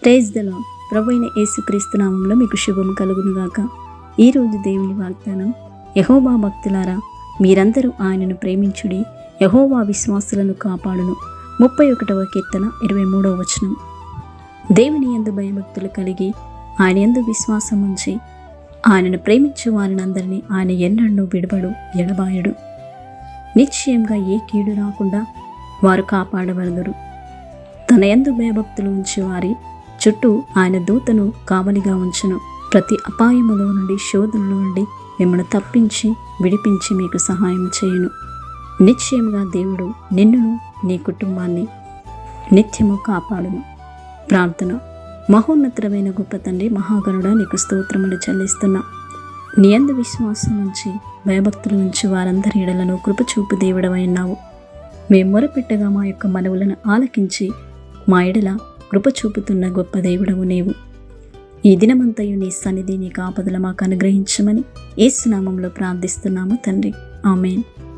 Praise the lord. ప్రభువైన యేసుక్రీస్తు నామములో మీకు శుభము కలుగునుగాక. ఈరోజు దేవుని వాగ్దానం, యెహోవా భక్తులారా, మీరందరూ ఆయనను ప్రేమించుడి, యెహోవా విశ్వాసులను కాపాడును. 31వ కీర్తన 23వ వచనం. దేవుని యందు భయభక్తులు కలిగి ఆయన యందు విశ్వాసం ఉంచి ఆయనను ప్రేమించు వారినందరినీ ఆయన ఎన్నడూ విడవడు, ఎడబాయడు. నిశ్చయంగా ఏ కీడు రాకుండా వారు కాపాడవలదురు. తన యందు భయభక్తులు ఉంచి వారి చుట్టూ ఆయన దూతను కావలిగా ఉంచును. ప్రతి అపాయములో నుండి, శోధనలో నుండి మిమ్మల్ని తప్పించి విడిపించి మీకు సహాయం చేయును. నిశ్చయంగా దేవుడు నిన్నును నీ కుటుంబాన్ని నిత్యము కాపాడును. ప్రార్థన. మహోన్నతమైన గొప్ప తండ్రి, మహాగణుడా, నీకు స్తోత్రములు చెల్లిస్తున్నా. నీ యందు విశ్వాసం ఉంచి భయభక్తులు ఉంచి వారందరి ఎడలను కృపచూపు దేవుడవై ఉన్నావు. మేము మొరపెట్టగా మా యొక్క మనవులను ఆలకించి మా ఎడల కృప చూపుతున్న గొప్ప దేవుడవు నీవు. ఈ దినమంతయు నీ సన్నిధి, నీ కాపుదల మాకు అనుగ్రహించమని యేసు నామములో ప్రార్థిస్తున్నాము తండ్రి. ఆమేన్.